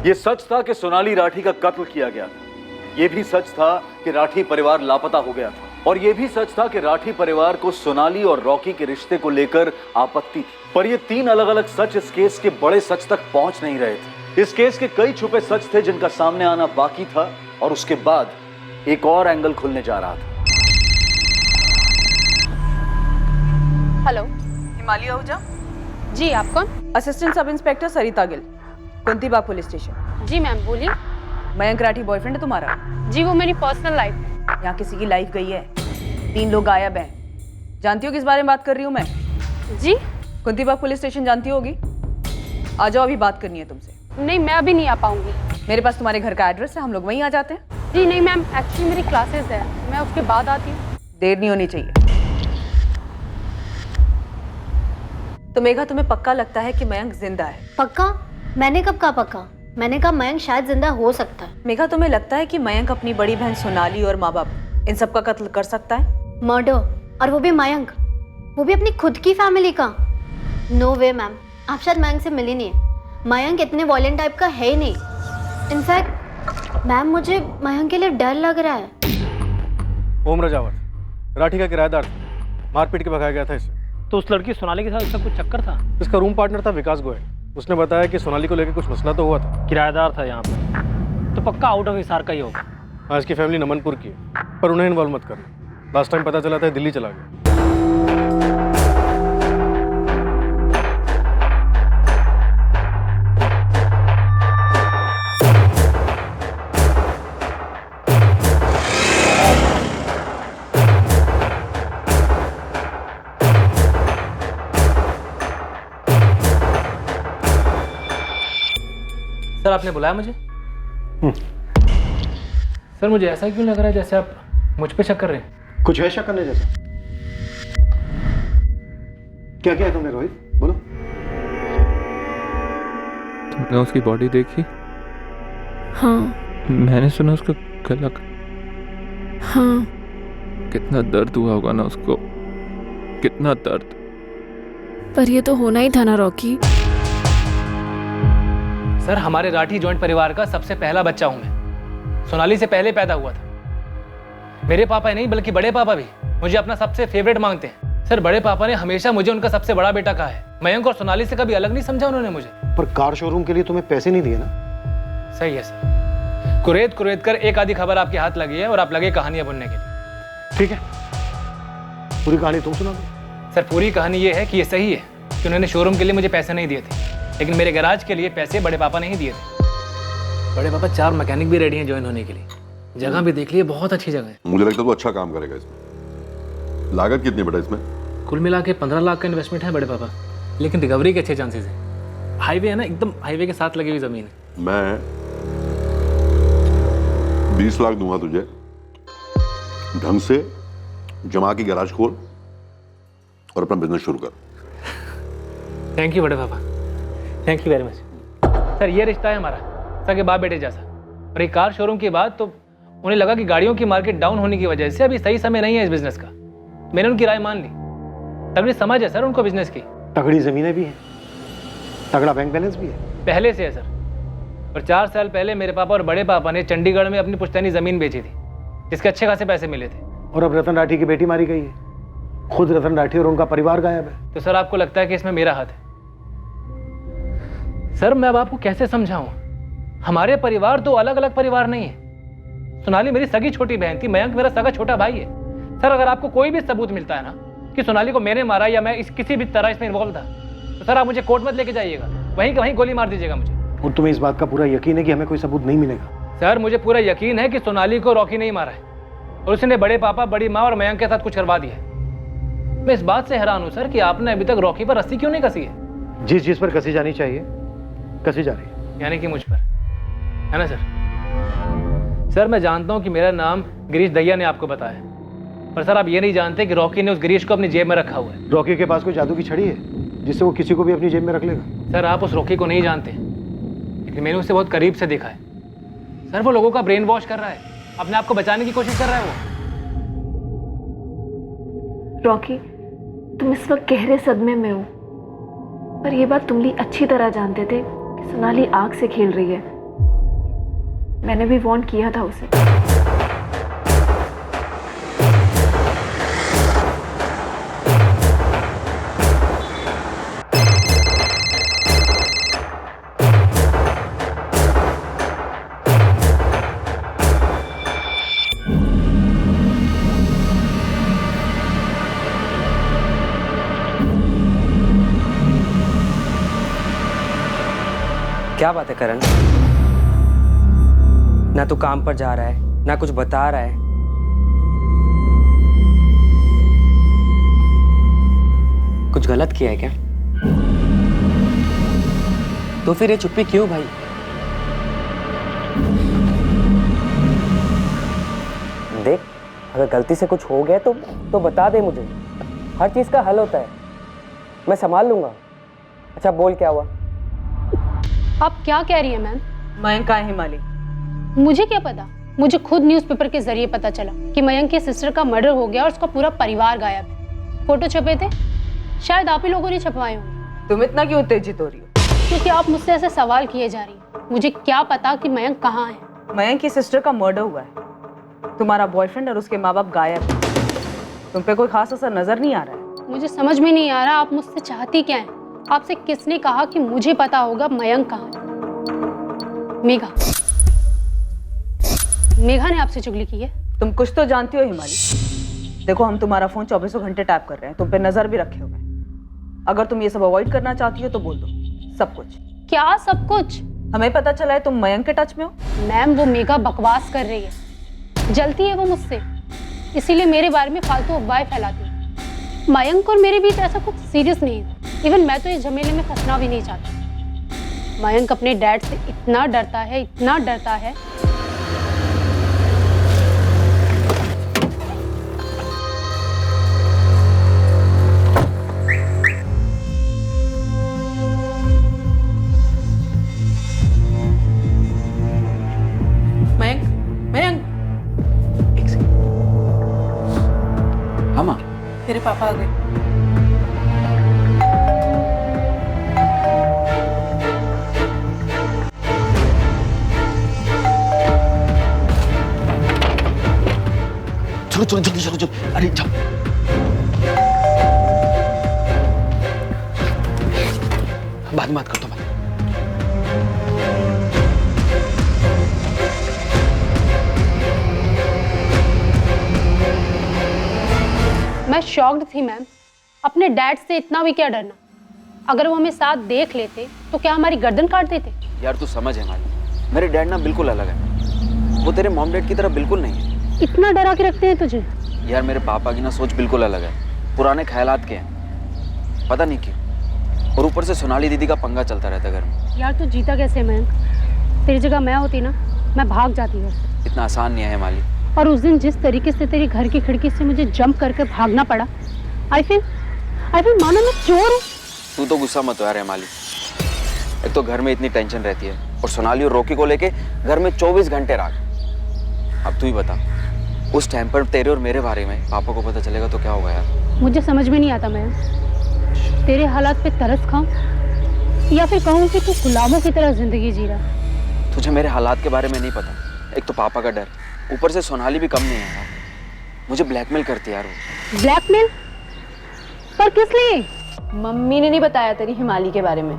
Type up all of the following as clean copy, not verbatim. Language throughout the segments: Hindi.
ये सच था कि सोनाली राठी का कत्ल किया गया था। ये भी सच था कि राठी परिवार लापता हो गया था। और ये भी सच था कि राठी परिवार को सोनाली और रॉकी के रिश्ते को लेकर आपत्ति थी। पर ये तीन अलग अलग सच इस केस के बड़े सच तक पहुंच नहीं रहे थे। इस केस के कई छुपे सच थे जिनका सामने आना बाकी था, और उसके बाद एक और एंगल खुलने जा रहा था। हेलो, हिमालय आहूजा। जी, आप कौन? असिस्टेंट सब इंस्पेक्टर सरिता गिल, कुंतीबाग पुलिस स्टेशन। जी मैम, बोलिए। मयंक राठी बॉयफ्रेंड है तुम्हारा? जी, वो मेरी पर्सनल लाइफ। यहाँ किसी की लाइफ गई है, 3 लोग गायब हैं। जानती हो किस बारे में बात कर रही हूँ मैं? जी, कुंतीबाग पुलिस स्टेशन जानती होगी। आ जाओ, अभी बात करनी है तुमसे। नहीं, मैं अभी नहीं आ पाऊंगी। मेरे पास तुम्हारे घर का एड्रेस है, हम लोग वहीं आ जाते हैं। जी नहीं मैम, एक्चुअली मेरी क्लासेस है, मैं उसके बाद आती हूँ। देर नहीं होनी चाहिए। तो मेघा, तुम्हें पक्का लगता है कि मयंक जिंदा है? पक्का? मैंने कब कहा पक्का? मैंने कहा मयंक शायद जिंदा हो सकता है। मेघा, तुम्हें लगता है कि मयंक अपनी बड़ी बहन सोनाली और माँ बाप इन सब का कत्ल कर सकता है? मर्डर, और वो भी मयंक, वो भी अपनी खुद की फैमिली का? नो वे मैम, आप शायद मयंक से मिली नहीं है। मयंक इतने वॉयलेंट टाइप का है ही नहीं। इनफैक्ट मैम, मुझे मयंक के लिए डर लग रहा है। ओम राजावत राठी का किराएदार था, मारपीट के भगाया गया था इसे। तो उस लड़की सोनाली के साथ इसका कुछ चक्कर था? इसका रूम पार्टनर था विकास गोयल। उसने बताया कि सोनाली को लेकर कुछ मसला तो हुआ था। किराएदार था यहाँ पे, तो पक्का आउट ऑफ हिसार का ही होगा। आज की फैमिली नमनपुर की है, पर उन्हें इन्वॉल्व मत करना। लास्ट टाइम पता चला था दिल्ली चला गया। सर, आपने बुलाया मुझे? सर, मुझे ऐसा क्यों लग रहा है जैसे आप मुझ पे शक कर रहे हैं? कुछ है शक करने जैसा? क्या किया तुमने रोहित, बोलो। तुमने उसकी बॉडी देखी? हाँ। मैंने सुना उसका गला। हाँ। कितना दर्द हुआ होगा ना उसको, कितना दर्द। पर ये तो होना ही था ना रॉकी। सर, हमारे राठी जॉइंट परिवार का सबसे पहला बच्चा हूं मैं। सोनाली से पहले पैदा हुआ था। मेरे पापा ही नहीं बल्कि बड़े पापा भी मुझे अपना सबसे फेवरेट मांगते हैं। सर, बड़े पापा ने हमेशा मुझे उनका सबसे बड़ा बेटा कहा है। मयंक और सोनाली से कभी अलग नहीं समझा उन्होंने मुझे। पर कार शोरूम के लिए तुम्हें पैसे नहीं दिए ना? सही है सर, कुरेद कर एक आधी खबर आपके हाथ लगी है और आप लगे कहानियां बुनने के लिए। ठीक है, पूरी कहानी तुम सुना दो। सर, पूरी कहानी ये है कि ये सही है कि उन्होंने शोरूम के लिए मुझे पैसे नहीं दिए थे, लेकिन मेरे गैराज के लिए पैसे बड़े पापा ने ही दिए थे। बड़े पापा 4 मैकेनिक भी रेडी हैं ज्वाइन होने के लिए। जगह भी देख लिए, बहुत अच्छी जगह है। मुझे लगता है तो अच्छा काम करेगा इसमें। लागत कितनी बेटा इसमें? कुल मिला के 15 लाख का इन्वेस्टमेंट है बड़े पापा, लेकिन रिकवरी के अच्छे चांसेस हैं। हाईवे है ना, एकदम हाईवे के साथ लगी हुई जमीन है। मैं 20 लाख दूंगा तुझे, ढंग से जमा की गैराज खोल और अपना बिजनेस शुरू कर। थैंक यू बड़े पापा, thank you very much. Sir, ये रिश्ता है हमारा सगे बाप बेटे जैसा। और एक कार शोरूम की बात, तो उन्हें लगा कि गाड़ियों की मार्केट डाउन होने की वजह से अभी सही समय नहीं है इस बिजनेस का। मैंने उनकी राय मान ली। तगड़ी समझ है सर उनको बिजनेस की। तगड़ी जमीनें भी हैं, तगड़ा बैंक बैलेंस भी है। पहले से है सर। और 4 साल पहले मेरे पापा और बड़े पापा ने चंडीगढ़ में अपनी पुश्तैनी जमीन बेची थी, जिसके अच्छे खासे पैसे मिले थे। और अब रतन राठी की बेटी मारी गई है, खुद रतन राठी और उनका परिवार गायब है। तो सर, आपको लगता है कि इसमें मेरा हाथ है? सर, मैं अब आपको कैसे समझाऊं? हमारे परिवार तो अलग अलग परिवार नहीं है। सोनाली मेरी सगी छोटी बहन थी, मयंक मेरा सगा छोटा भाई है। सर, अगर आपको कोई भी सबूत मिलता है ना कि सोनाली को मैंने मारा या मैं किसी भी तरह इसमें इन्वॉल्व था, तो सर आप मुझे कोर्ट मत लेके जाइएगा, वहीं के वहीं गोली मार दीजिएगा मुझे। और तुम्हें इस बात का पूरा यकीन है कि हमें कोई सबूत नहीं मिलेगा? सर, मुझे पूरा यकीन है कि सोनाली को रॉकी नहीं मारा है, और उसने बड़े पापा, बड़ी माँ और मयंक के साथ कुछ करवा दिया है। मैं इस बात से हैरान हूं सर कि आपने अभी तक रॉकी पर रस्सी क्यों नहीं कसी है? जिस चीज पर कसी जानी चाहिए कसी जा रही है। यानी कि मुझ पर, है ना सर? सर, मैं जानता हूं कि मेरा नाम गिरीश दहिया ने आपको बताया, पर सर आप ये नहीं जानते कि रॉकी ने उस गिरीश को अपनी जेब में रखा हुआ है। रॉकी के पास कोई जादू की छड़ी है जिससे वो किसी को भी अपनी जेब में रख लेगा? सर, आप उस रॉकी को नहीं जानते, लेकिन मैंने उसे बहुत करीब से देखा है। सर, वो लोगों का ब्रेन वॉश कर रहा है, अपने आप को बचाने की कोशिश कर रहा है वो। रॉकी, तुम इस वक्त गहरे सदमे में हो, पर यह बात तुम भी अच्छी तरह जानते थे कि सोनाली आग से खेल रही है। मैंने भी वार्न किया था उसे। क्या बात है करण? ना तू काम पर जा रहा है ना कुछ बता रहा है। कुछ गलत किया है क्या? तो फिर ये चुप्पी क्यों भाई? देख, अगर गलती से कुछ हो गया तो बता दे मुझे। हर चीज का हल होता है, मैं संभाल लूंगा। अच्छा बोल, क्या हुआ? आप क्या कह रही हैं मैम? मयंक कहाँ है हिमाली? मुझे क्या पता, मुझे खुद न्यूज़पेपर के जरिए पता चला कि मयंक की सिस्टर का मर्डर हो गया और उसका पूरा परिवार गायब है। फोटो छपे थे, शायद आप ही लोगों ने छपवाए होंगे। तुम इतना क्यों उत्तेजित हो रही हो? क्योंकि आप मुझसे ऐसे सवाल किए जा रही हैं। मुझे क्या पता कि मयंक कहाँ है। मयंक की सिस्टर का मर्डर हुआ है, तुम्हारा बॉयफ्रेंड और उसके माँ बाप गायब है। तुम पे कोई खास असर नजर नहीं आ रहा है। मुझे समझ में नहीं आ रहा आप मुझसे चाहती क्या है। आपसे किसने कहा कि मुझे पता होगा मयंक कहाँ है? मेघा ने आपसे चुगली की है। तुम कुछ तो जानती हो हिमाली। देखो, हम तुम्हारा फोन 24 घंटे टैप कर रहे हैं, तुम पे नजर भी रखे हुए हैं। अगर तुम ये सब अवॉइड करना चाहती हो तो बोल दो सब कुछ। क्या सब कुछ? हमें पता चला है तुम मयंक के टच में हो। मैम, वो मेघा बकवास कर रही है, जलती है वो मुझसे, इसीलिए मेरे बारे में फालतू अफवाहें फैलाती है। मयंक और मेरे बीच ऐसा कुछ सीरियस नहीं है। इवन मैं तो इस झमेले में फंसना भी नहीं चाहती। मयंक अपने डैड से इतना डरता है, इतना डरता है। मयंक, मयंक, हाँ माँ। तेरे पापा आ गए। चलो चलो जल्दी चलो चलो। अरे जाओ। बाद में बात करता हूँ। मैं शॉक्ड थी मैम। अपने डैड से इतना भी क्या डरना? अगर वो हमें साथ देख लेते तो क्या हमारी गर्दन काट देते? यार तू समझ है हमारी, मेरे डैड ना बिल्कुल अलग है। वो तेरे मॉम डैड की तरह बिल्कुल नहीं है। इतना डरा के रखते हैं तुझे? यार मेरे पापा की ना सोच बिल्कुल अलग है, पुराने ख्यालात के हैं, पता नहीं क्यों। और ऊपर से सोनाली दीदी का पंगा चलता रहता है घर में। यार तू जीता कैसे मयंक? तेरी जगह मैं होती ना, मैं भाग जाती घर से। इतना आसान नहीं है माली। और उस दिन जिस तरीके से तेरी घर की खिड़की से मुझे जंप करके भागना पड़ा, आई फील मानो मैं चोर हूँ। तू तो गुस्सा मत हो यार माली। एक तो घर में इतनी टेंशन रहती है और सोनाली और रॉकी को लेके घर में 24 घंटे राग। अब तू ही बता, उस टाइम पर तेरे और मेरे बारे में पापा को पता चलेगा तो क्या होगा यार? मुझे समझ में नहीं आता मैं तेरे हालात पे तरस खाऊं या फिर कहूं कि तू गुलामों की तरह जिंदगी जी रहा। तुझे मेरे हालात के बारे में नहीं पता। एक तो पापा का डर, ऊपर से सोनाली भी कम नहीं है यार। मुझे ब्लैकमेल करती है यार वो। ब्लैकमेल? पर किस लिए? मम्मी ने नहीं बताया तेरी हिमाली के बारे में।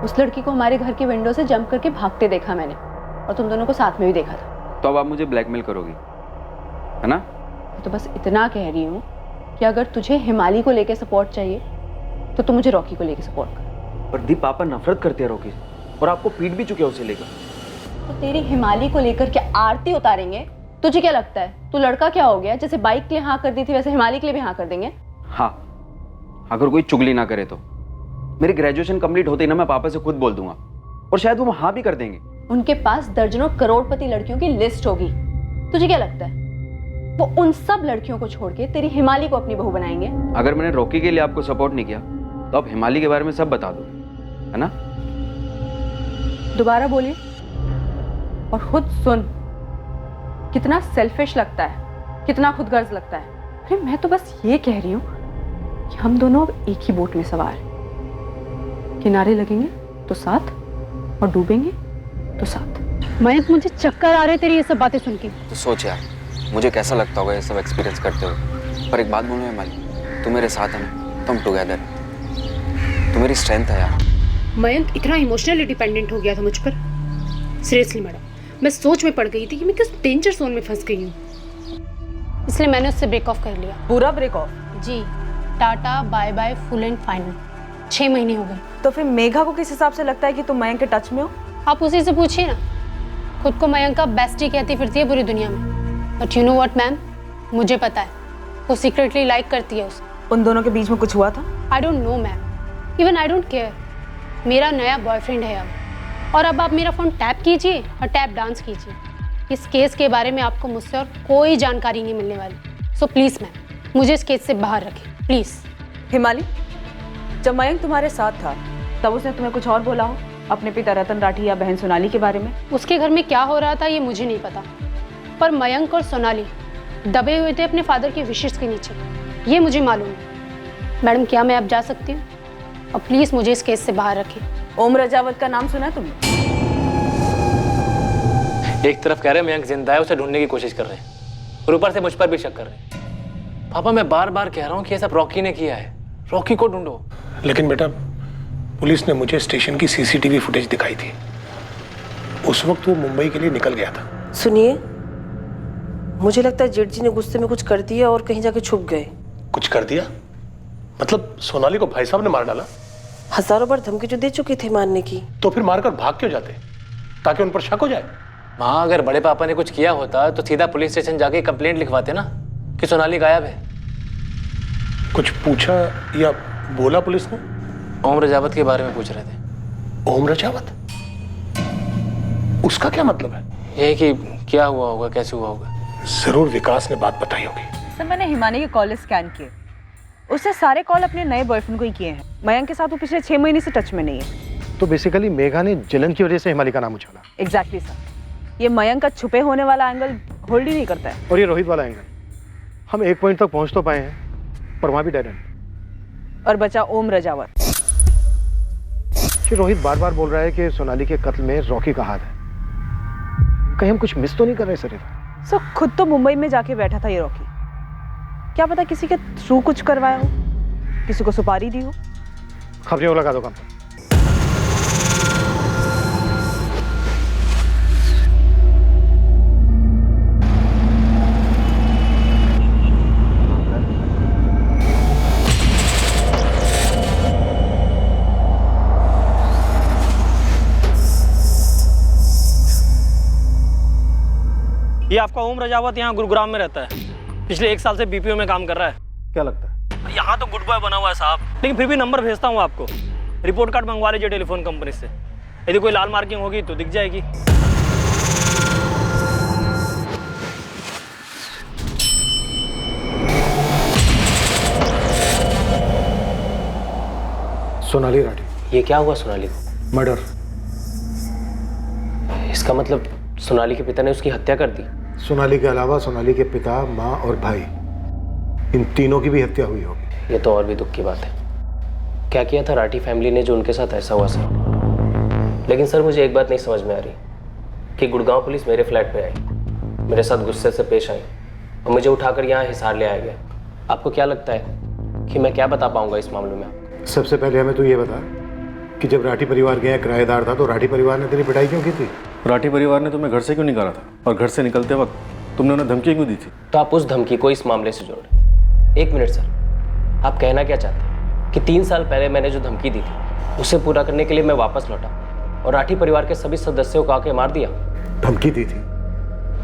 उस लड़की को हमारे घर की विंडो से जंप करके भागते देखा मैंने, और तुम दोनों को साथ में भी देखा था। तो अब आप मुझे ब्लैकमेल करोगी, है ना? तो बस इतना कह रही हूँ कि अगर तुझे हिमाली को लेके सपोर्ट चाहिए तो तू मुझे रॉकी को लेके सपोर्ट कर। पर दी, पापा नफरत करते हैं रॉकी से और आपको पीट भी चुके हैं उसे लेकर। तो तेरी हिमाली को लेकर क्या आरती उतारेंगे? तुझे क्या लगता है तू लड़का क्या हो गया? जैसे बाइक के लिए हाँ कर दी थी वैसे हिमाली के लिए भी हाँ कर देंगे? हाँ, अगर कोई चुगली ना करे तो। मेरी ग्रेजुएशन कंप्लीट होते ही ना मैं पापा से खुद बोल दूंगा और शायद वो हाँ भी कर देंगे। उनके पास दर्जनों करोड़पति लड़कियों की लिस्ट होगी। तुझे क्या लगता है वो उन सब लड़कियों को छोड़ के तेरी हिमाली को अपनी बहू बनाएंगे? अगर मैंने रॉकी के लिए आपको सपोर्ट नहीं किया तो आप हिमाली के बारे में सब बता दो, है ना? दोबारा बोलिए और खुद सुन। कितना सेल्फिश लगता है, कितना खुदगर्ज लगता है। अरे मैं तो बस ये कह रही हूँ कि हम दोनों अब एक ही बोट में सवार हैं। किनारे लगेंगे तो साथ और डूबेंगे तो साथ। मयंक मुझे चक्कर आ रहे तेरी ये सब बातें सुन के। तो सोच यार, मुझे कैसा लगता होगा ये सब एक्सपीरियंस करते हुए। पर एक बात बोलूं हेमाली, तू मेरे साथ है ना, तो हम टुगेदर हैं। तू मेरी स्ट्रेंथ है यार। मयंक इतना इमोशनली डिपेंडेंट हो गया था मुझ पर। सीरियसली मैडम, मैं सोच में पड़ गई थी कि मैं किस डेंजर जोन में फंस गई हूँ, इसलिए मैंने उससे ब्रेक ऑफ कर लिया। पूरा ब्रेक ऑफ? जी, ta-ta bye bye full and final. 6 महीने हो गए। तो फिर मेघा को किस हिसाब से लगता है कि तुम मयंक के टच में हो? आप उसी से पूछिए ना। खुद को मयंक का बेस्टी कहती फिरती है पूरी दुनिया में। But you know what ma'am, मुझे पता है वो सीक्रेटली लाइक करती है उसे। उन दोनों के बीच में कुछ हुआ था? I don't know ma'am, even I don't care. मेरा नया बॉयफ्रेंड है अब, और अब आप मेरा फ़ोन टैप कीजिए और टैप डांस कीजिए। इस केस के बारे में आपको मुझसे और कोई जानकारी नहीं मिलने वाली। सो प्लीज़ मैम, मुझे इस केस से बाहर रखें प्लीज़। हिमाली, जब मयंक तुम्हारे साथ था तब उसने तुम्हें कुछ और बोला हो अपने पिता रतन राठी या बहन सोनाली के बारे में? उसके घर में क्या हो रहा था ये मुझे नहीं पता, पर मयंक और सोनाली दबे हुए थे अपने फादर के विशेष के नीचे, ये मुझे मालूम है। मैडम, क्या मैं अब जा सकती हूँ? और प्लीज़ मुझे इस केस से बाहर रखें। ओम रजावत का नाम सुना तुमने? एक तरफ कह रहे हैं मयंक जिंदा है, उसे ढूंढने की कोशिश कर रहे हैं, और ऊपर से मुझ पर भी शक कर रहे हैं। पापा, मैं बार बार कह रहा हूँ कि ये सब रॉकी ने किया है, रॉकी को ढूंढो। लेकिन बेटा, पुलिस ने मुझे स्टेशन की सीसीटीवी फुटेज दिखाई थी। उस वक्त वो मुंबई के लिए निकल गया था। सुनिए, मुझे लगता है जेठ जी ने गुस्से में कुछ कर दिया और कहीं जाके छुप गए। कुछ कर दिया? मतलब सोनाली को भाई साहब ने मार डाला? हजारों बार धमकी जो दे चुके थे मारने की। तो फिर मारकर भाग क्यों जाते, ताकि उन पर शक हो जाए? माँ, अगर बड़े पापा ने कुछ किया होता तो सीधा पुलिस स्टेशन जाके कंप्लेंट लिखवाते ना कि सोनाली गायब है। कुछ पूछा या बोला पुलिस ने? ओम रजावत के बारे में पूछ रहे थे। ओम रजावत? उसका क्या मतलब है? ये कि क्या हुआ होगा, कैसे हुआ होगा। जरूर विकास ने बात बताई होगी। सर, मैंने हिमानी के कॉल स्कैन किए, उससे सारे कॉल अपने नए बॉयफ्रेंड को ही किए हैं। मयंक के साथ वो पिछले 6 महीने से टच में नहीं है। तो बेसिकली मेघा ने जलन की वजह से हिमाली का नाम उछाला। एग्जैक्टली सर, ये मयंक का छुपे होने वाला एंगल होल्ड ही नहीं करता है। और ये रोहित वाला एंगल, हम एक पॉइंट तक पहुंच तो पाए हैं, पर वहां भी डेड एंड। और बचा ओम रजावत। रोहित बार बार बोल रहा है कि सोनाली के कत्ल में रॉकी का हाथ है। कहीं हम कुछ मिस तो नहीं कर रहे सर? सो खुद तो मुंबई में जाके बैठा था ये रॉकी, क्या पता किसी के थ्रू कुछ करवाया हो, किसी को सुपारी दी हो। खबरें वो लगा दो काम। ये आपका ओम रजावत यहाँ गुरुग्राम में रहता है। पिछले 1 साल से बीपीओ में काम कर रहा है। क्या लगता है? यहाँ तो गुड बॉय बना हुआ है साहब, लेकिन फिर भी नंबर भेजता हूँ आपको। रिपोर्ट कार्ड मंगवा लीजिए टेलीफोन कंपनी से, यदि कोई लाल मार्किंग होगी तो दिख जाएगी। सोनाली राठी। ये क्या हुआ सोनाली को? मर्डर। इसका मतलब सोनाली के पिता ने उसकी हत्या कर दी? सोनाली के अलावा सोनाली के पिता, माँ और भाई, इन तीनों की भी हत्या हुई होगी। ये तो और भी दुख की बात है। क्या किया था राठी फैमिली ने जो उनके साथ ऐसा हुआ सर? लेकिन सर, मुझे एक बात नहीं समझ में आ रही कि गुड़गांव पुलिस मेरे फ्लैट पे आई, मेरे साथ गुस्से से पेश आई और मुझे उठाकर यहाँ हिसार ले आया गया। आपको क्या लगता है कि मैं क्या बता पाऊंगा इस मामले में आपको? सबसे पहले हमें तो ये बता कि जब राठी परिवार गया किराएदार था, तो राठी परिवार ने तेरी पिटाई क्यों की थी? राठी परिवार ने तुम्हें घर से क्यों निकाला था, और घर से निकलते वक्त तुमने उन्हें धमकी क्यों दी थी? तो आप उस धमकी को इस मामले से जोड़ रहे। एक मिनट सर, आप कहना क्या चाहते हैं कि 3 साल पहले मैंने जो धमकी दी थी उसे पूरा करने के लिए मैं वापस लौटा और राठी परिवार के सभी सदस्यों को आके मार दिया? धमकी दी थी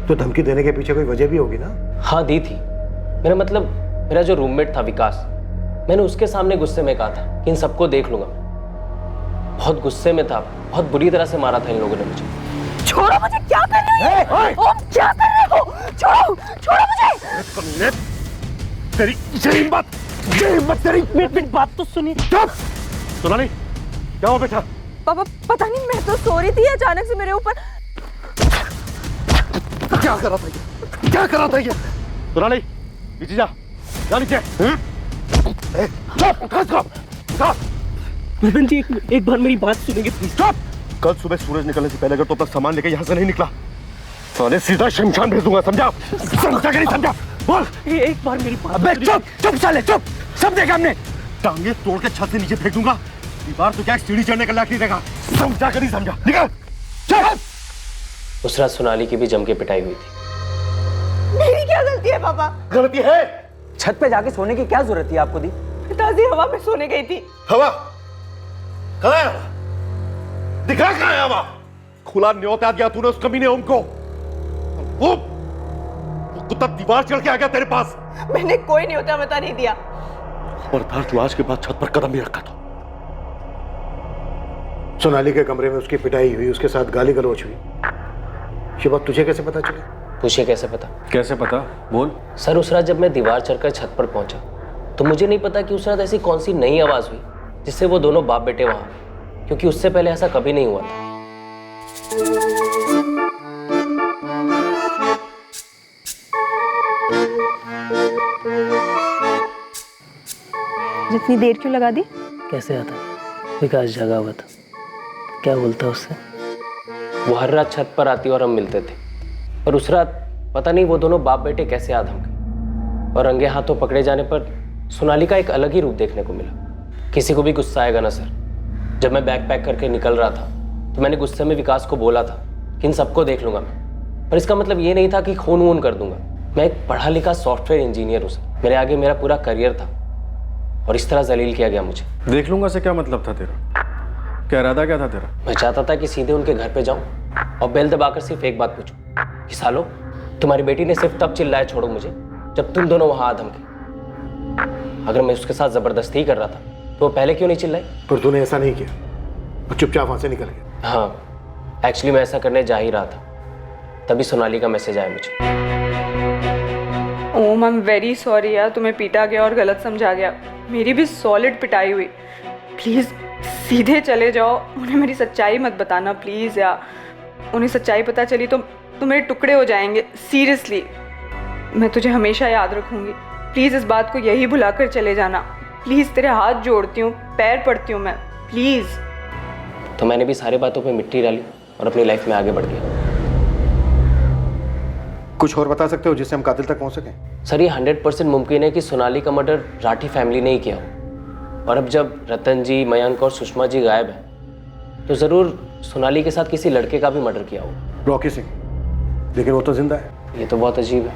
तो धमकी देने के पीछे कोई वजह भी होगी ना? हाँ, दी थी। मेरा मतलब, मेरा जो रूममेट था विकास, मैंने उसके सामने गुस्से में कहा था कि इन सबको देख लूंगा। बहुत गुस्से में था, बहुत बुरी तरह से मारा था इन लोगों ने मुझे। छोड़ो मुझे, क्या कर रहे हो? ओम, क्या कर रहे हो? छोड़ो, छोड़ो मुझे। तेरी यही हिम्मत तेरी। मेरी बात तो सुनिए। सोनाली, क्या हो बेटा? पापा, पता नहीं, मैं तो सो रही थी, अचानक से मेरे ऊपर। क्या कर रहा था ये? क्या कर रहा था ये? सोनाली, नीचे जा, जा नीचे। विपिन जी, एक बार मेरी बात सुनेंगे प्लीज? कल सुबह सूरज निकलने से पहले अगर तो अपना सामान लेकर यहाँ से नहीं निकला साले सीधा शमशान भेज दूंगा, समझा? समझा कि नहीं समझा? बोल। एक बार मेरी बात। अबे चुप चुप साले चुप, सब देखा हमने। टांगे तोड़ के छत से नीचे फेंक दूंगा, दीवार तो क्या सीढ़ी चढ़ने का लायक नहीं रहेगा, समझा कि नहीं समझा? निकल चल। उस रात सोनाली की भी जम के पिटाई हुई थी। मेरी क्या गलती है पापा? गलती है? छत पे जाके सोने की क्या जरूरत थी आपको दी? पिताजी हवा में सोने गई थी। हवा? कहाँ है हवा? दिखा कहाँ है हवा? खुला न्योता दिया तूने उस कमीने ओम को, वो कुत्ता दीवार चढ़ के आ गया तेरे पास। मैंने कोई न्योता बता नहीं दिया। खबरदार तू आज के बाद छत पर कदम भी रखा तो। सोनाली के कमरे में उसकी पिटाई हुई, उसके साथ गाली गलौज हुई, ये बात तुझे कैसे पता चली? पूछिए कैसे पता? कैसे पता? बोल। सर उस रात जब मैं दीवार चढ़कर छत पर पहुंचा तो मुझे नहीं पता कि उस रात ऐसी कौन सी नई आवाज हुई जिससे वो दोनों बाप बेटे वहां, क्योंकि उससे पहले ऐसा कभी नहीं हुआ था। जितनी देर क्यों लगा दी? कैसे आता? विकास जगा हुआ था, क्या बोलता उससे? वो हर रात छत पर आती और हम मिलते थे, पर उस रात पता नहीं वो दोनों बाप बेटे कैसे आ धमके और रंगे हाथों पकड़े जाने पर सोनाली का एक अलग ही रूप देखने को मिला। किसी को भी गुस्सा आएगा ना सर। जब मैं बैग पैक करके निकल रहा था तो मैंने गुस्से में विकास को बोला था कि इन सबको देख लूंगा मैं, पर इसका मतलब ये नहीं था कि खून वून कर दूंगा। मैं एक पढ़ा लिखा सॉफ्टवेयर इंजीनियर हूँ सर, मेरे आगे मेरा पूरा करियर था और इस तरह जलील किया गया मुझे। देख लूंगा से क्या मतलब था तेरा? क्या इरादा क्या था तेरा? मैं चाहता था कि सीधे उनके घर पे जाऊं और बेल दबाकर सिर्फ एक बात पूछूं कि सालो तुम्हारी बेटी ने सिर्फ तब चिल्लाया छोड़ो मुझे जब तुम दोनों वहां आ धमके। अगर मैं उसके साथ जबरदस्ती कर रहा था तो वो पहले क्यों नहीं चिल्लाई? पर तूने ऐसा नहीं किया और चुपचाप वहां से निकल गया। हाँ, एक्चुअली मैं ऐसा करने जा ही रहा था, तभी सोनाली का मैसेज आया मुझे। ओम आई एम वेरी सॉरी यार, तुम्हें पीटा गया और गलत समझा गया। मेरी भी सॉलिड पिटाई हुई। प्लीज़ सीधे चले जाओ, उन्हें मेरी सच्चाई मत बताना प्लीज़ यार। उन्हें सच्चाई पता चली तो मेरे टुकड़े हो जाएंगे। सीरियसली मैं तुझे हमेशा याद रखूंगी। प्लीज़ इस बात को यही भुलाकर चले जाना। प्लीज़ तेरे हाथ जोड़ती हूँ, पैर पड़ती हूँ मैं, प्लीज़। तो मैंने भी सारी बातों पे मिट्टी डाली और अपनी लाइफ में आगे बढ़ गया। कुछ और बता सकते हो जिससे हम कातिल तक पहुंच सकें? सर ये 100% मुमकिन है कि सोनाली का मर्डर राठी फैमिली ने ही किया हो, और अब जब रतन जी, मयंक और सुषमा जी गायब हैं तो ज़रूर सोनाली के साथ किसी लड़के का भी मर्डर किया हो। रॉकी सिंह, लेकिन वो तो जिंदा है। ये तो बहुत अजीब है,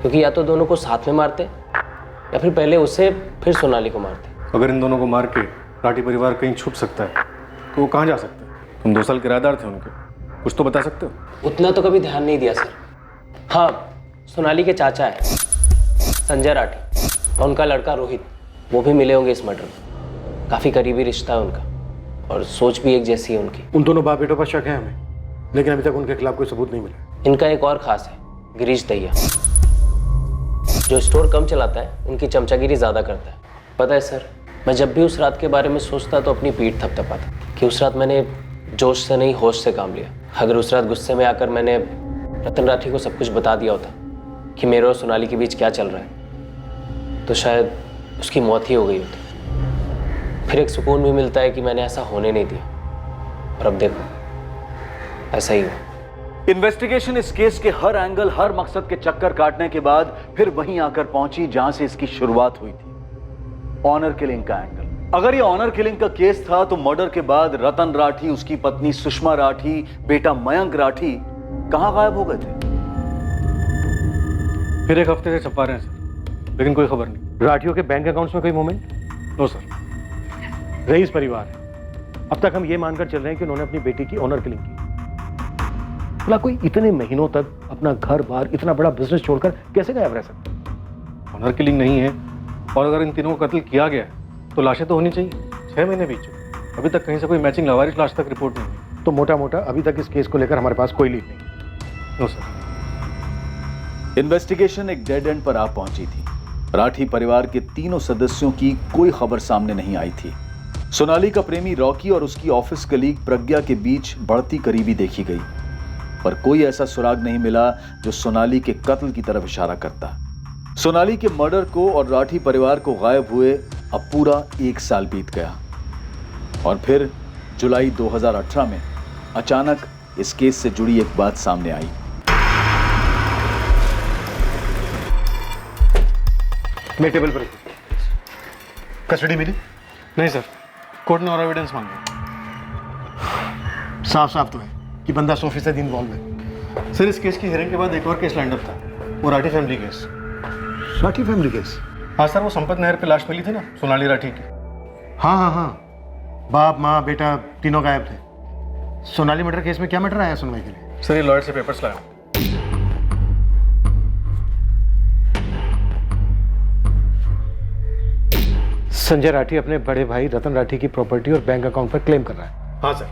क्योंकि या तो दोनों को साथ में मारते या फिर पहले उसे फिर सोनाली को मारते। अगर इन दोनों को मार के राठी परिवार कहीं छुप सकता है तो वो कहाँ जा सकता है? तुम 2 साल किराएदार थे उनके, कुछ तो बता सकते हो? उतना तो कभी ध्यान नहीं दिया सर। हाँ, सोनाली के चाचा है संजय राठी और उनका लड़का रोहित, वो भी मिले होंगे इस मर्डर में। काफ़ी करीबी रिश्ता है उनका और सोच भी एक जैसी है उनकी। उन दोनों बाप बेटों पर शक है हमें, लेकिन अभी तक उनके खिलाफ कोई सबूत नहीं मिला। इनका एक और खास है, गिरीश दहिया, जो स्टोर कम चलाता है, उनकी चमचागिरी ज़्यादा करता है। पता है सर, मैं जब भी उस रात के बारे में सोचता तो अपनी पीठ थपथपाता कि उस रात मैंने जोश से नहीं होश से काम लिया। अगर उस रात गुस्से में आकर मैंने रतन राठी को सब कुछ बता दिया होता कि मेरे और सोनाली के बीच क्या चल रहा है, तो शायद उसकी मौत ही हो गई होती। फिर एक सुकून भी मिलता है कि मैंने ऐसा होने नहीं दिया, और अब देखो ऐसा ही हुआ। इन्वेस्टिगेशन इस केस के हर एंगल, हर मकसद के चक्कर काटने के बाद फिर वहीं आकर पहुंची जहां से इसकी शुरुआत हुई थी, ऑनर किलिंग का एंगल। अगर ये ऑनर किलिंग का केस था तो मर्डर के बाद रतन राठी, उसकी पत्नी सुषमा राठी, बेटा मयंक राठी कहां गायब हो गए थे? फिर 1 हफ्ते से छपा रहे हैं सर, लेकिन कोई खबर नहीं। राठियों के बैंक अकाउंट्स में कोई मूवमेंट? No sir. रईस परिवार है, अब तक हम ये मानकर चल रहे हैं कि उन्होंने अपनी बेटी की ऑनर किलिंग की। भला कोई इतने महीनों तक अपना घर बार, इतना बड़ा बिजनेस छोड़कर कैसे गायब रह सकता? ऑनर किलिंग नहीं है, और अगर इन तीनों को कत्ल किया गया तो लाशें तो होनी चाहिए। 6 महीने बीत चुके, अभी तक कहीं से कोई मैचिंग लावारिस लाश तक रिपोर्ट नहीं हुई। तो मोटा मोटा अभी तक इस केस को लेकर हमारे पास कोई लीड नहीं। No sir. इन्वेस्टिगेशन एक डेड एंड पर आ पहुंची थी। राठी परिवार के तीनों सदस्यों की कोई खबर सामने नहीं आई थी। सोनाली का प्रेमी रॉकी और उसकी ऑफिस कलीग प्रज्ञा के बीच बढ़ती करीबी देखी गई, पर कोई ऐसा सुराग नहीं मिला जो सोनाली के कत्ल की तरफ इशारा करता। सोनाली के मर्डर को और राठी परिवार को गायब हुए अब पूरा 1 साल बीत गया, और फिर जुलाई 2018 में अचानक इस केस से जुड़ी एक बात सामने आई। मैं टेबल पर कस्टडी मिली? नहीं सर, कोर्ट ने और एविडेंस मांगे। साफ साफ तो है कि बंदा 100% इन्वॉल्व है। सर, इस केस की हियरिंग के बाद एक और केस लाइंड अप था, वो Rathi family case. Rathi family case? हाँ सर, वो संपत नहर पे लाश मिली थी ना, सोनाली राठी की। हाँ हाँ हाँ, बाप माँ बेटा तीनों गायब थे। सोनाली मर्डर केस में क्या मैटर आया सुनवाई के लिए? सर, ये लॉयर से पेपर्स लाया। संजय राठी अपने बड़े भाई रतन राठी की प्रॉपर्टी और बैंक अकाउंट पर क्लेम कर रहा है। हाँ सर,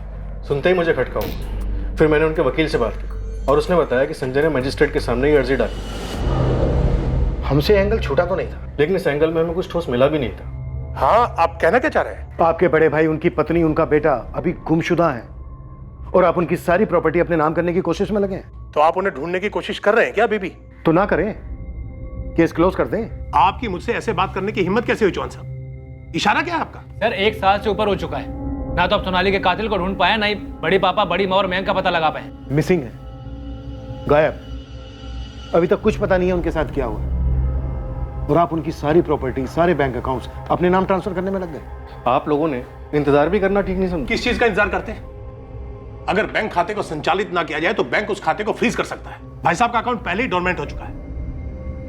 सुनते ही मुझे खटका हुआ। फिर मैंने उनके वकील से बात की और उसने बताया कि संजय ने मजिस्ट्रेट के सामने ही अर्जी डाली। हमसे एंगल छूटा तो नहीं था, लेकिन इस एंगल में हमें कुछ ठोस मिला भी नहीं था। हाँ, आप कहना क्या चाह रहे हैं? आपके बड़े भाई, उनकी पत्नी, उनका बेटा अभी गुमशुदा हैं और आप उनकी सारी प्रॉपर्टी अपने नाम करने की कोशिश में लगे हैं। तो आप उन्हें ढूंढने की कोशिश कर रहे हैं क्या अभी भी? तो ना करें, केस क्लोज कर दें। आपकी मुझसे ऐसे बात करने की हिम्मत कैसे हुई चौहान साहब? इशारा क्या है आपका? सर, 1 साल से ऊपर हो चुका है, ना तो अब सोनाली के कातिल को ढूंढ पाया, ना ही बड़ी पापा, बड़ी माँ और मयंक का पता लगा पाए। मिसिंग है, गायब। अभी तक कुछ पता नहीं है उनके साथ क्या हुआ और आप उनकी सारी प्रॉपर्टी, सारे बैंक अकाउंट्स अपने नाम ट्रांसफर करने में लग गए। आप लोगों ने इंतजार भी करना ठीक नहीं समझा। किस चीज का इंतजार करते हैं? अगर बैंक खाते को संचालित ना किया जाए तो बैंक उस खाते को फ्रीज कर सकता है। भाई साहब का अकाउंट पहले ही डोरमेंट हो चुका है।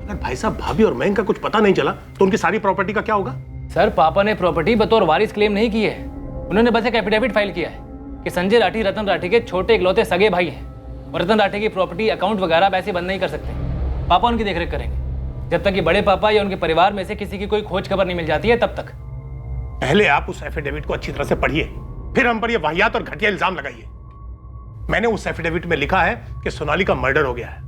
अगर भाई साहब, भाभी और मयंक का कुछ पता नहीं चला तो उनकी सारी प्रॉपर्टी का क्या होगा? सर, पापा ने प्रॉपर्टी बतौर वारिस क्लेम नहीं की है। उन्होंने बस एक एफिडेविट फाइल किया है कि संजय राठी रतन राठी के छोटे इकलौते सगे भाई हैं और रतन राठी की प्रॉपर्टी, अकाउंट वगैरह वैसे बंद नहीं कर सकते। पापा उनकी देखरेख करेंगे जब तक कि बड़े पापा या उनके परिवार में से किसी की कोई खोज खबर नहीं मिल जाती है, तब तक। पहले आप उस एफिडेविट को अच्छी तरह से पढ़िए, फिर हम पर यह वाहियात और घटिया इल्जाम लगाइए। मैंने उस एफिडेविट में लिखा है कि सोनाली का मर्डर हो गया है।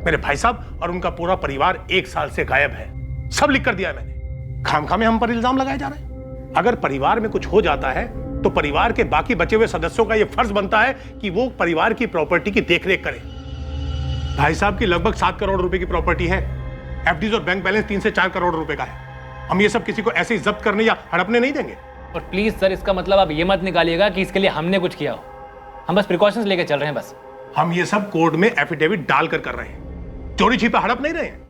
मेरे भाई साहब और उनका पूरा परिवार 1 साल से गायब है। सब लिख कर दिया है मैंने। खामखा में हम पर इल्जाम लगाए जा रहे हैं। अगर परिवार में कुछ हो जाता है तो परिवार के बाकी बचे हुए सदस्यों का यह फर्ज बनता है कि वो परिवार की प्रॉपर्टी की देखरेख करें। भाई साहब की लगभग 7 करोड़ रुपए की प्रॉपर्टी है। एफडीज और बैंक बैलेंस 3 से 4 करोड़ रुपए का है। हम ये सब किसी को ऐसे ही जब्त करने या हड़पने नहीं देंगे। और प्लीज सर, इसका मतलब आप ये मत निकालिएगा कि इसके लिए हमने कुछ किया हो। हम बस प्रिकॉशंस लेके चल रहे हैं बस। हम ये सब कोर्ट में एफिडेविट डालकर कर रहे हैं, चोरी छिपे हड़प नहीं रहे हैं।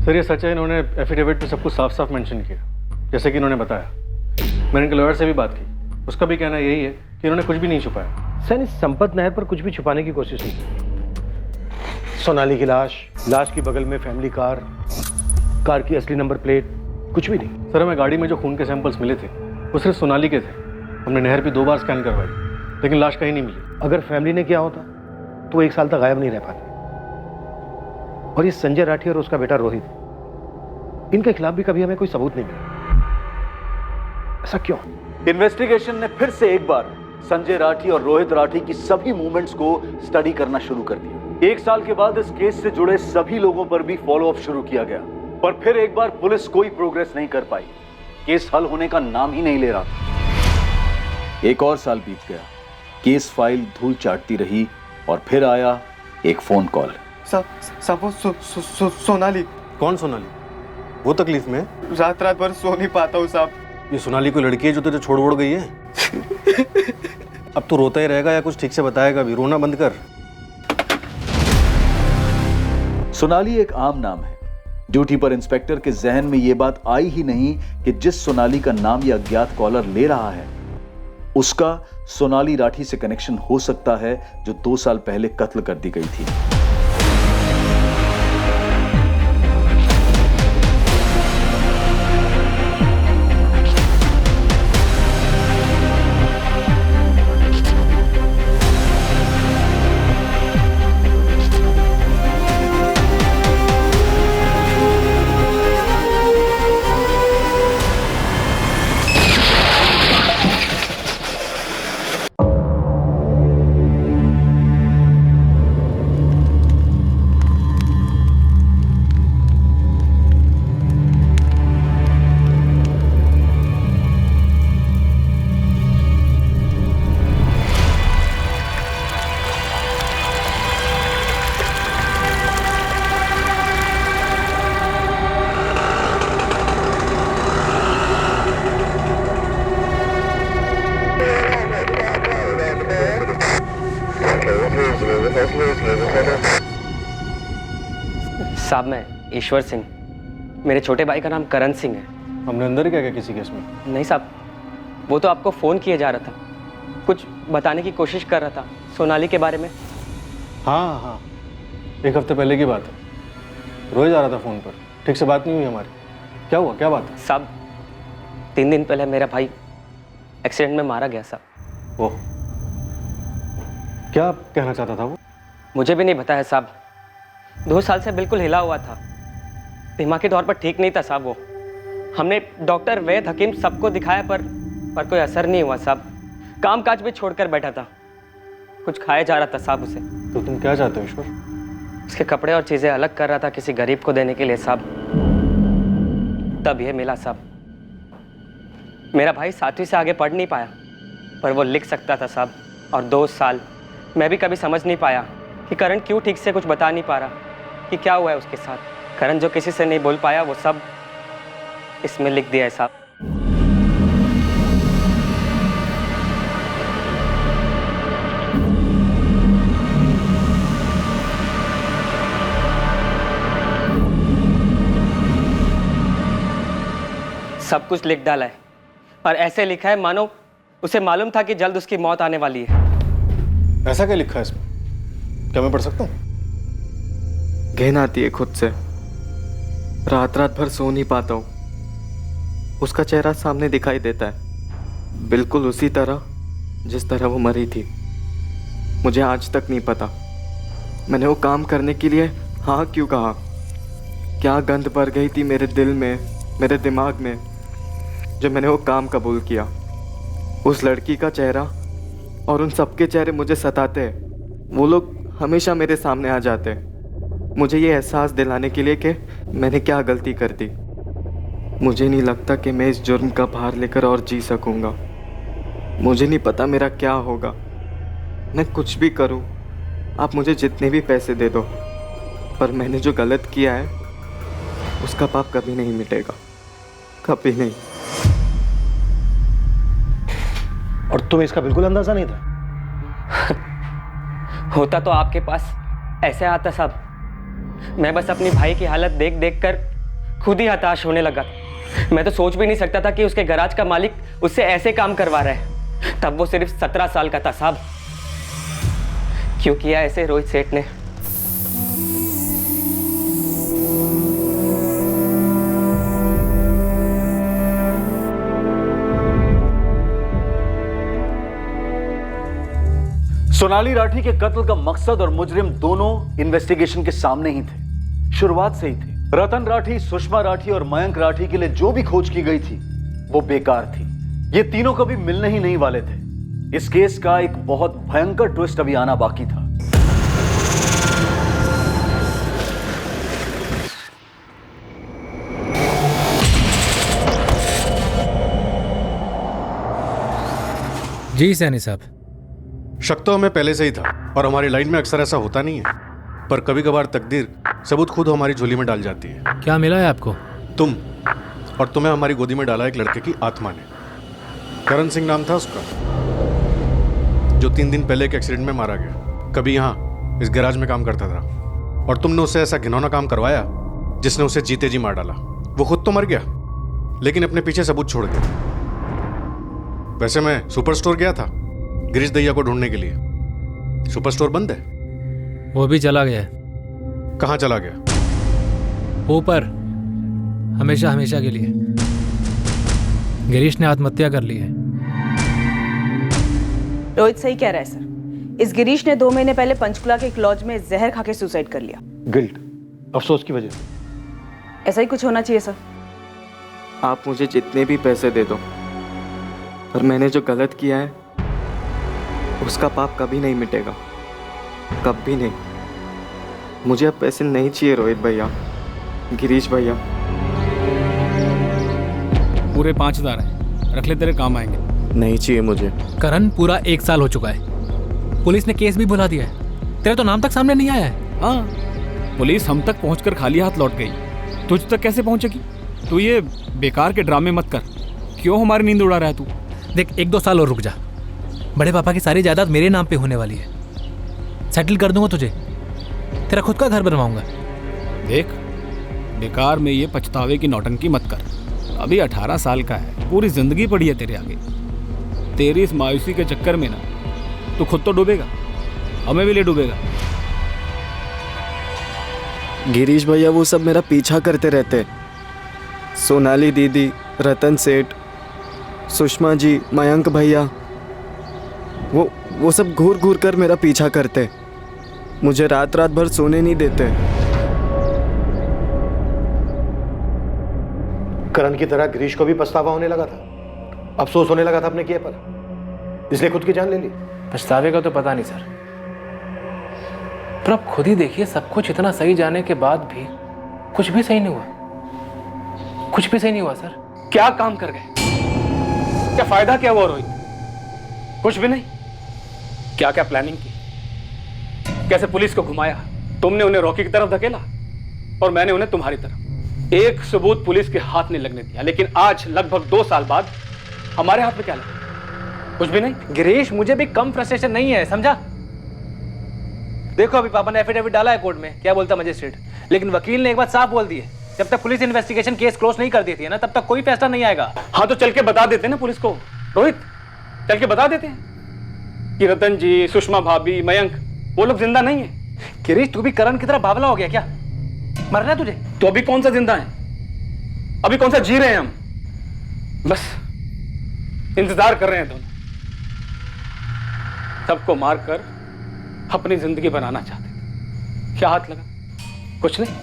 सर, ये सच है, इन्होंने एफिडेविट में सब कुछ साफ साफ मेंशन किया, जैसे कि इन्होंने बताया। मैंने इनके लॉयर से भी बात की, उसका भी कहना यही है कि इन्होंने कुछ भी नहीं छुपाया। सर, इस संपत नहर पर कुछ भी छुपाने की कोशिश नहीं की। सोनाली की लाश की बगल में फैमिली कार की असली नंबर प्लेट, कुछ भी नहीं। सर, हमें गाड़ी में जो खून के सैंपल्स मिले थे वो सिर्फ सोनाली के थे। हमने नहर भी 2 बार स्कैन करवाई, लेकिन लाश कहीं नहीं मिली। अगर फैमिली ने किया होता तो 1 साल तक गायब नहीं रह पाते। और ये संजय राठी और उसका बेटा रोहित, इनके खिलाफ भी कभी हमें कोई सबूत नहीं मिला। ऐसा क्यों? इन्वेस्टिगेशन ने फिर से एक बार संजय राठी और रोहित राठी की सभी मूवमेंट्स को स्टडी करना शुरू कर दिया। 1 साल के बाद इस केस से जुड़े सभी लोगों पर भी फॉलो अप शुरू किया गया, पर फिर एक बार पुलिस कोई प्रोग्रेस नहीं कर पाई। केस हल होने का नाम ही नहीं ले रहा था। 1 और साल बीत गया, केस फाइल धूल चाटती रही और फिर आया एक फोन कॉल। सोनाली। कौन सोनाली? वो तकलीफ में? रात भर सो नहीं पाता हूँ साहब। ये सोनाली कोई लड़की है जो तुझे छोड़ गई है? अब तो रोता ही रहेगा या कुछ ठीक से बताएगा भी? रोना बंद कर। सोनाली एक आम नाम है। ड्यूटी पर इंस्पेक्टर के जहन में यह बात आई ही नहीं कि जिस सोनाली का नाम यह अज्ञात कॉलर ले रहा है उसका सोनाली राठी से कनेक्शन हो सकता है, जो 2 साल पहले कत्ल कर दी गई थी। साहब मैं ईश्वर सिंह, मेरे छोटे भाई का नाम करण सिंह है। हमने अंदर क्या किया किसी केस में? नहीं साहब, वो तो आपको फ़ोन किए जा रहा था, कुछ बताने की कोशिश कर रहा था सोनाली के बारे में। हाँ हाँ, एक हफ्ते पहले की बात है। रोज आ रहा था फ़ोन पर, ठीक से बात नहीं हुई हमारी। क्या हुआ, क्या बात है? साहब 3 दिन पहले मेरा भाई एक्सीडेंट में मारा गया साहब। ओह, क्या कहना चाहता था वो? मुझे भी नहीं पता है साहब, 2 साल से बिल्कुल हिला हुआ था, दिमागी तौर पर ठीक नहीं था साहब वो। हमने डॉक्टर, वैद, हकीम सबको दिखाया पर कोई असर नहीं हुआ साहब। काम काज भी छोड़कर बैठा था, कुछ खाया जा रहा था साहब उसे। तो तुम क्या चाहते हो ईश्वर? उसके कपड़े और चीज़ें अलग कर रहा था किसी गरीब को देने के लिए साहब, तब ये मिला साहब। मेरा भाई 7वीं से आगे पढ़ नहीं पाया, पर वो लिख सकता था साहब। और 2 साल मैं भी कभी समझ नहीं पाया कि करण क्यों ठीक से कुछ बता नहीं पा रहा कि क्या हुआ है उसके साथ। करण जो किसी से नहीं बोल पाया वो सब इसमें लिख दिया है साहब। सब कुछ लिख डाला है और ऐसे लिखा है मानो उसे मालूम था कि जल्द उसकी मौत आने वाली है। ऐसा क्या लिखा है इसमें? क्या मैं पढ़ सकता हूँ? घिन आती है खुद से, रात रात भर सो नहीं पाता हूँ। उसका चेहरा सामने दिखाई देता है, बिल्कुल उसी तरह जिस तरह वो मरी थी। मुझे आज तक नहीं पता मैंने वो काम करने के लिए हाँ क्यों कहा। क्या गंध भर गई थी मेरे दिल में, मेरे दिमाग में, जब मैंने वो काम कबूल किया। उस लड़की का चेहरा और उन सबके चेहरे मुझे सताते हैं। वो लोग हमेशा मेरे सामने आ जाते हैं, मुझे ये एहसास दिलाने के लिए कि मैंने क्या गलती कर दी। मुझे नहीं लगता कि मैं इस जुर्म का भार लेकर और जी सकूंगा। मुझे नहीं पता मेरा क्या होगा। मैं कुछ भी करूं, आप मुझे जितने भी पैसे दे दो, पर मैंने जो गलत किया है उसका पाप कभी नहीं मिटेगा, कभी नहीं। और तुम्हें इसका बिल्कुल अंदाजा नहीं था? होता तो आपके पास ऐसे आता साहब। मैं बस अपनी भाई की हालत देख देख कर खुद ही हताश होने लगा। मैं तो सोच भी नहीं सकता था कि उसके गैराज का मालिक उससे ऐसे काम करवा रहा है। तब वो सिर्फ 17 साल का था साहब। क्यों किया ऐसे रोहित सेठ ने? सोनाली राठी के कत्ल का मकसद और मुजरिम दोनों इन्वेस्टिगेशन के सामने ही थे, शुरुआत से ही थे। रतन राठी, सुषमा राठी और मयंक राठी के लिए जो भी खोज की गई थी वो बेकार थी। ये तीनों कभी मिलने ही नहीं वाले थे। इस केस का एक बहुत भयंकर ट्विस्ट अभी आना बाकी था। जी सैनी साहब। शक तो हमें पहले से ही था और हमारी लाइन में अक्सर ऐसा होता नहीं है, पर कभी कभार तकदीर सबूत खुद हमारी झोली में डाल जाती है। क्या मिला है आपको? तुम, और तुम्हें हमारी गोदी में डाला एक लड़के की आत्मा ने। करण सिंह नाम था उसका, जो 3 दिन पहले एक एक्सीडेंट में मारा गया। कभी यहाँ इस गैराज में काम करता था और तुमने उससे ऐसा घिनौना काम करवाया जिसने उसे जीते जी मार डाला। वो खुद तो मर गया लेकिन अपने पीछे सबूत छोड़ गया। वैसे मैं सुपर स्टोर गया था गिरीश दैया को ढूंढने के लिए। सुपर स्टोर बंद है। वो भी चला गया। कहाँ चला गया? ऊपर, हमेशा हमेशा के लिए। गिरीश ने आत्महत्या कर ली है। रोहित सही कह रहा है सर। इस गिरीश ने 2 महीने पहले पंचकुला के एक लॉज में जहर खा के सुसाइड कर लिया। गिल्ट, अफसोस की वजह से। ऐसा ही कुछ होना चाहिए सर। आप मुझे जितने भी पैसे दे दो, पर मैंने जो गलत किया है उसका पाप कभी नहीं मिटेगा, कभी नहीं। मुझे अब पैसे नहीं चाहिए रोहित भैया, गिरीश भैया। पूरे 5000 हैं, रख ले, तेरे काम आएंगे। नहीं चाहिए मुझे। करण, पूरा 1 साल हो चुका है। पुलिस ने केस भी बुला दिया है। तेरा तो नाम तक सामने नहीं आया है। हाँ, पुलिस हम तक पहुंचकर खाली हाथ लौट गई, तुझ तक कैसे पहुंचेगी? तू ये बेकार के ड्रामे मत कर। क्यों हमारी नींद उड़ा रहा है तू? देख, 1-2 साल और रुक जा। बड़े पापा की सारी जायदाद मेरे नाम पे होने वाली है। सेटल कर दूंगा तुझे, तेरा खुद का घर बनवाऊंगा। देख, बेकार में ये पछतावे की नौटंकी मत कर। अभी 18 साल का है, पूरी जिंदगी पड़ी है तेरे आगे। तेरी इस मायूसी के चक्कर में ना तू खुद तो डूबेगा, हमें भी ले डूबेगा। गिरीश भैया वो सब मेरा पीछा करते रहते। सोनाली दीदी, रतन सेठ, सुषमा जी, मयंक भैया, वो सब घूर घूर कर मेरा पीछा करते। मुझे रात रात भर सोने नहीं देते। करण की तरह गिरीश को भी पछतावा होने लगा था, अफसोस होने लगा था अपने किए पर, इसलिए खुद की जान ले ली। पछतावे का तो पता नहीं सर, पर आप खुद ही देखिए, सब कुछ इतना सही जाने के बाद भी कुछ भी सही नहीं हुआ। कुछ भी सही नहीं हुआ सर। क्या काम कर गए, क्या फायदा क्या हुआ रोहित? कुछ भी नहीं। क्या क्या प्लानिंग की, कैसे पुलिस को घुमाया, तुमने उन्हें रॉकी की तरफ धकेला और मैंने उन्हें तुम्हारी तरफ। एक सबूत पुलिस के हाथ नहीं लगने दिया, लेकिन आज लगभग 2 साल बाद हमारे हाथ में क्या लगा? कुछ भी नहीं। गिरीश, मुझे भी कम फ्रस्ट्रेशन नहीं है, समझा? देखो अभी पापा ने एफिडेविट डाला है कोर्ट में, क्या बोलता मजिस्ट्रेट, लेकिन वकील ने एक बात साफ बोल दी है, जब तक पुलिस इन्वेस्टिगेशन केस क्लोज नहीं कर देती है ना, तब तक कोई फैसला नहीं आएगा। हाँ तो चल के बता देते ना पुलिस को रोहित, चल के बता देते हैं कि रतन जी, सुषमा भाभी, मयंक वो लोग जिंदा नहीं है। गिरीश, तू भी करण की तरह बावला हो गया क्या? मरना है तुझे? तो अभी कौन सा जिंदा है, अभी कौन सा जी रहे हैं हम? बस इंतजार कर रहे हैं दोनों, सबको मारकर अपनी जिंदगी बनाना चाहते थे। क्या हाथ लगा? कुछ नहीं।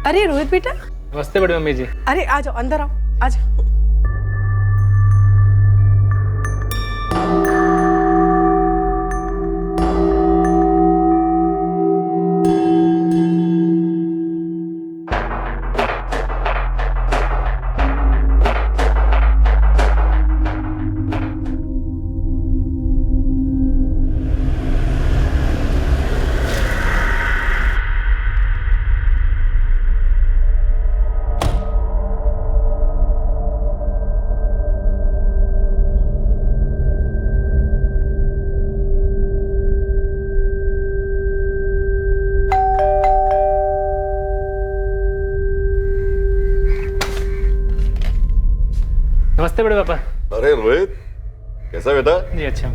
अरे रोहित बेटा। नमस्ते बड़ी मम्मी जी। अरे आ जाओ, अंदर आओ, आ जाओ। नमस्ते बड़े पापा। अरे रोहित, कैसा बेटा? जी अच्छा।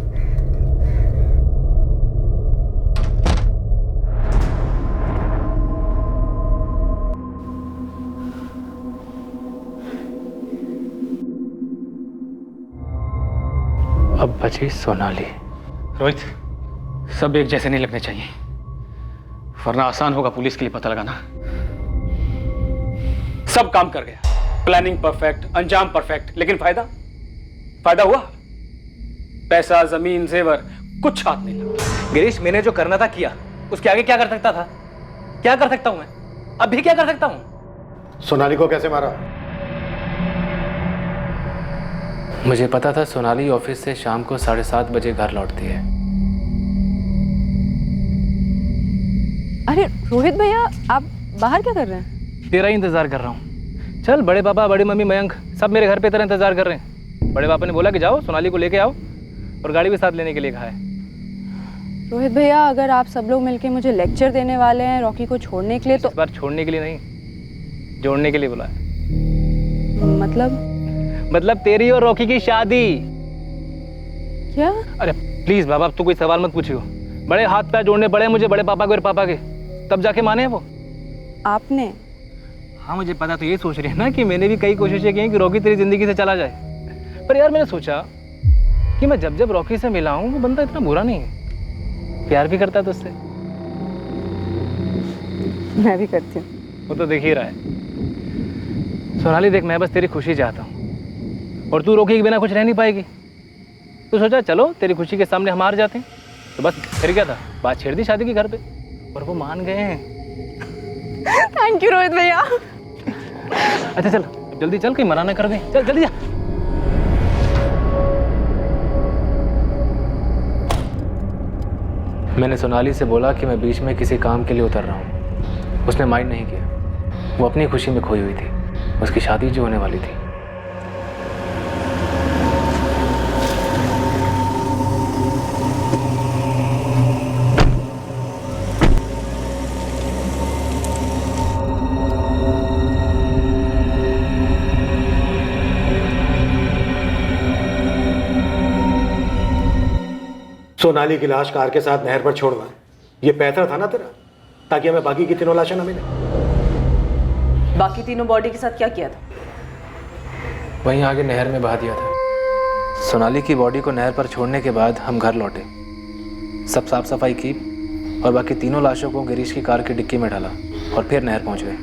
अब बची सोनाली। रोहित, सब एक जैसे नहीं लगने चाहिए, वरना आसान होगा पुलिस के लिए पता लगाना। सब काम कर गया, प्लानिंग परफेक्ट, अंजाम परफेक्ट, लेकिन फायदा हुआ? पैसा, जमीन, जेवर, कुछ हाथ नहीं लगा। गिरीश, मैंने जो करना था किया, उसके आगे क्या कर सकता था? क्या कर सकता हूं मैं? अभी क्या कर सकता हूं? सोनाली को कैसे मारा? मुझे पता था सोनाली ऑफिस से शाम को 7:30 बजे घर लौटती है। अरे रोहित भैया, आप बाहर क्या कर रहे हैं? तेरा ही इंतजार कर रहा हूँ। चल, बड़े पापा, बड़ी मम्मी, मयंक सब मेरे घर पे तेरा इंतजार कर रहे हैं। बड़े पापा ने बोला कि जाओ सोनाली को लेके आओ, और गाड़ी भी साथ लेने के लिए कहा है। रोहित भैया, अगर आप सब लोग मिलके मुझे लेक्चर देने वाले हैं रॉकी को छोड़ने के लिए, तो इस बार छोड़ने के लिए नहीं, जोड़ने के लिए बोला है। मतलब तेरी और रॉकी की शादी। क्या? अरे प्लीज बाबा, अब तो कोई सवाल मत पूछियो। बड़े हाथ पैर जोड़ने पड़े मुझे बड़े पापा के और पापा के, तब जाके माने वो। आपने? हाँ मुझे पता, तो ये सोच रही है ना कि मैंने भी कई कोशिशें की हैं कि रॉकी तेरी जिंदगी से चला जाए, पर यार मैंने सोचा कि मैं जब रॉकी से मिला हूँ, वो बंदा इतना बुरा नहीं है, प्यार भी करता है तुझसे। मैं भी करती हूँ। वो तो देख ही रहा है। सोनाली देख, मैं बस तेरी खुशी चाहता हूँ, और तू रॉकी के बिना कुछ रह नहीं पाएगी। तो सोचा चलो तेरी खुशी के सामने हम हार जाते हैं, तो बस फिर क्या था, बात छेड़ दी शादी की घर पे, और वो मान गए हैं। थैंक यू रोहित भैया। अच्छा चल, जल्दी चल, कहीं मना ना कर दे, चल जल्दी जा। मैंने सोनाली से बोला कि मैं बीच में किसी काम के लिए उतर रहा हूँ। उसने माइंड नहीं किया। वो अपनी खुशी में खोई हुई थी। उसकी शादी जो होने वाली थी। सोनाली की लाश कार के साथ नहर पर छोड़ना ये पैतरा था ना तेरा, ताकि हमें बाकी की तीनों लाशें न मिले। बाकी तीनों बॉडी के साथ क्या किया था? वहीं आगे नहर में बहा दिया था। सोनाली की बॉडी को नहर पर छोड़ने के बाद हम घर लौटे, सब साफ सफाई की और बाकी तीनों लाशों को गिरीश की कार की डिक्की में डाला और फिर नहर पहुंच गए।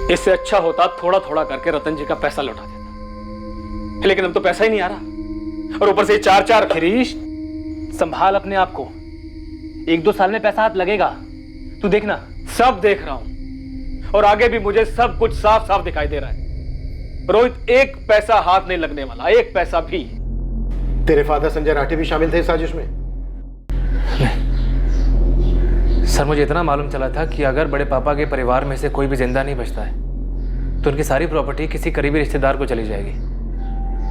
इससे अच्छा होता थोड़ा थोड़ा करके रतन जी का पैसा लौटा देता, लेकिन अब तो पैसा ही नहीं आ रहा और ऊपर से 4-4। गिरीश, संभाल अपने आप को। 1-2 साल में पैसा हाथ लगेगा, तू देखना। सब देख रहा हूं और आगे भी मुझे सब कुछ साफ साफ दिखाई दे रहा है। रोहित, एक पैसा हाथ नहीं लगने वाला, एक पैसा भी। तेरे फादर संजय राठी भी शामिल थे इस साजिश में? सर, मुझे इतना मालूम चला था कि अगर बड़े पापा के परिवार में से कोई भी जिंदा नहीं बचता है तो उनकी सारी प्रॉपर्टी किसी करीबी रिश्तेदार को चली जाएगी,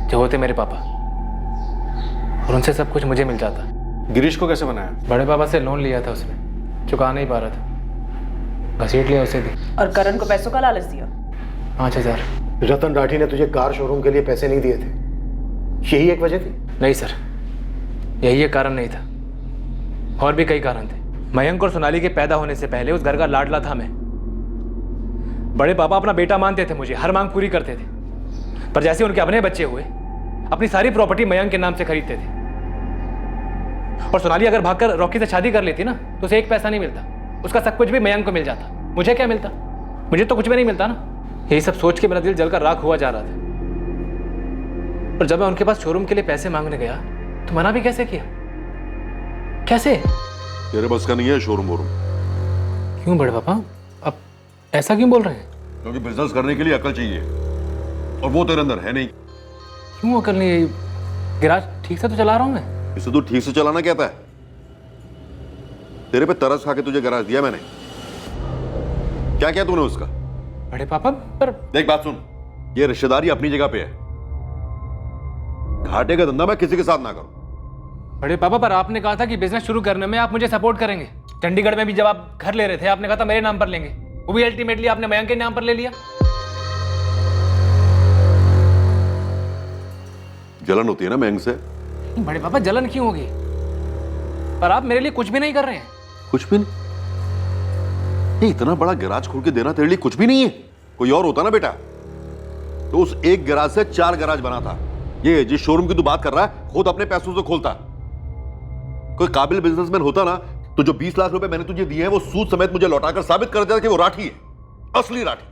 जो होते मेरे पापा, और उनसे सब कुछ मुझे मिल जाता। गिरीश को कैसे बनाया? बड़े पापा से लोन लिया था उसने, चुका नहीं पा रहा था, घसीट लिया उसे भी। और करण को पैसों का लालच दिया? 5,000। रतन राठी ने तुझे कार शोरूम के लिए पैसे नहीं दिए थे, यही एक वजह थी? नहीं सर, यही एक कारण नहीं था, और भी कई कारण थे। मयंक और सोनाली के पैदा होने से पहले उस घर का लाडला था मैं। बड़े पापा अपना बेटा मानते थे मुझे, हर मांग पूरी करते थे, पर जैसे उनके अपने बच्चे हुए अपनी सारी प्रॉपर्टी मयंक के नाम से खरीदते थे। और सोनाली अगर भागकर रॉकी से शादी कर लेती ना तो उसे एक पैसा नहीं मिलता, उसका सब कुछ भी मयंक को मिल जाता। मुझे क्या मिलता? मुझे तो कुछ भी नहीं मिलता ना। यही सब सोच के मेरा दिल जलकर राख हुआ जा रहा था। और जब मैं उनके पास शोरूम के लिए पैसे मांगने गया तो मना भी कैसे किया? कैसे? तेरे बस का नहीं है शोरूम वोरूम। क्यों बड़े पापा, अब ऐसा क्यों बोल रहे हैं? क्योंकि बिजनेस करने के लिए अकल चाहिए और वो तेरे अंदर है नहीं। क्यों अकल नहीं? गैराज ठीक से तो चला रहा हूं मैं। इसे तू ठीक से चलाना कहता है? तेरे पे तरस खा के तुझे गैराज दिया मैंने, क्या किया तूने उसका? बड़े पापा पर देख बात सुन, ये रिश्तेदारी अपनी जगह पे है, घाटे का धंधा मैं किसी के साथ ना करूं। बड़े पापा, पर आपने कहा था कि बिजनेस शुरू करने में आप मुझे सपोर्ट करेंगे। चंडीगढ़ में भी जब आप घर ले रहे थे आपने कहा था मेरे नाम पर लेंगे, वो भी अल्टीमेटली आपने मयंक के नाम पर ले लिया। जलन होती है ना मयंक से? बड़े पापा, जलन क्यों होगी? पर आप मेरे लिए कुछ भी नहीं कर रहे हैं। कुछ भी नहीं? ये इतना बड़ा गैराज खोल के देना तेरे लिए कुछ भी नहीं है। कोई और होता ना बेटा तो उस एक गैराज से 4 गैराज बना था। ये जिस शोरूम की तू बात कर रहा है खुद अपने पैसों से खोलता। कोई काबिल बिजनेसमैन होता ना तो जो 20 लाख रुपए मैंने तुझे दिए हैं वो सूद समेत मुझे लौटाकर साबित कर देता कि वो राठी है, असली राठी।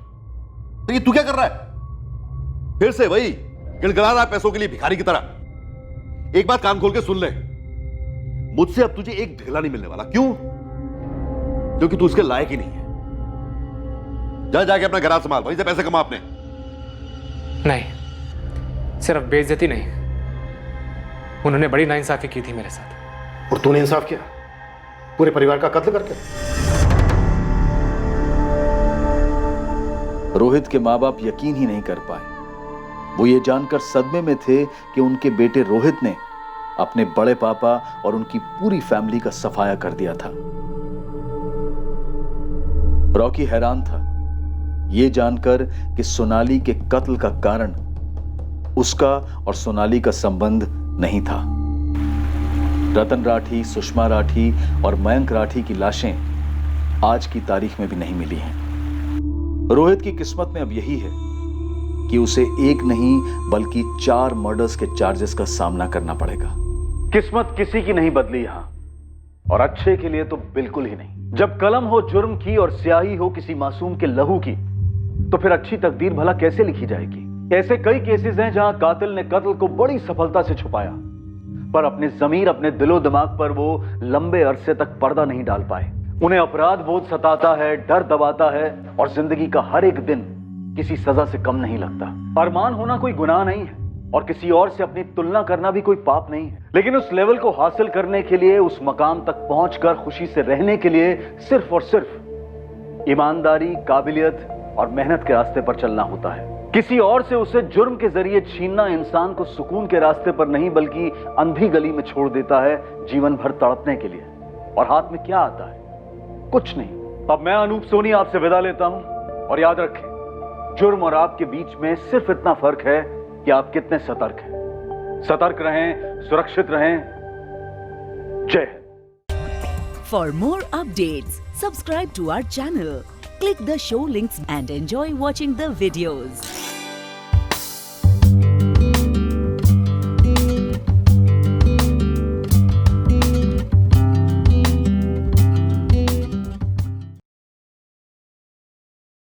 तो ये तू क्या कर रहा है? फिर से वही गिड़गिड़ा रहा है पैसों के लिए भिखारी की तरह। एक बात कान खोल के सुन ले, मुझसे अब तुझे एक ढेला नहीं मिलने वाला। क्यों? क्योंकि तू उसके लायक ही नहीं है। जा जाके अपना गैराज संभाल, वहीं से पैसे कमा अपने। नहीं, सिर्फ बेइज्जती नहीं, उन्होंने बड़ी नाइंसाफी की थी मेरे साथ। और तूने इंसाफ किया, पूरे परिवार का कत्ल करके। रोहित के माँ बाप यकीन ही नहीं कर पाए। वो ये जानकर सदमे में थे कि उनके बेटे रोहित ने अपने बड़े पापा और उनकी पूरी फैमिली का सफाया कर दिया था। रॉकी हैरान था ये जानकर कि सोनाली के कत्ल का कारण उसका और सोनाली का संबंध नहीं था। रतन राठी, सुषमा राठी और मयंक राठी की लाशें आज की तारीख में भी नहीं मिली हैं। रोहित की किस्मत में अब यही है कि उसे एक नहीं बल्कि 4 मर्डर्स के चार्जेस का सामना करना पड़ेगा। किस्मत किसी की नहीं बदली यहां, और अच्छे के लिए तो बिल्कुल ही नहीं। जब कलम हो जुर्म की और स्याही हो किसी मासूम के लहू की, तो फिर अच्छी तकदीर भला कैसे लिखी जाएगी? ऐसे कई केसेस हैं जहां कातिल ने कत्ल को बड़ी सफलता से छुपाया, पर अपने जमीर, अपने दिलो दिमाग पर वो लंबे अरसे तक पर्दा नहीं डाल पाए। उन्हें अपराध बोध सताता है, डर दबाता है और जिंदगी का हर एक दिन किसी सजा से कम नहीं लगता। अरमान होना कोई गुनाह नहीं है और किसी और से अपनी तुलना करना भी कोई पाप नहीं है, लेकिन उस लेवल को हासिल करने के लिए, उस मकाम तक पहुंचकर खुशी से रहने के लिए सिर्फ और सिर्फ ईमानदारी, काबिलियत और मेहनत के रास्ते पर चलना होता है। किसी और से उसे जुर्म के जरिए छीनना इंसान को सुकून के रास्ते पर नहीं बल्कि अंधी गली में छोड़ देता है, जीवन भर तड़पने के लिए। और हाथ में क्या आता है? कुछ नहीं। अब मैं अनूप सोनी आपसे विदा लेता हूं और याद रखें, जुर्म और आपके बीच में सिर्फ इतना फर्क है कि आप कितने सतर्क हैं। सतर्क रहें, सुरक्षित रहें। जय Hind. For more updates, subscribe to our channel, click the show links and enjoy watching the videos.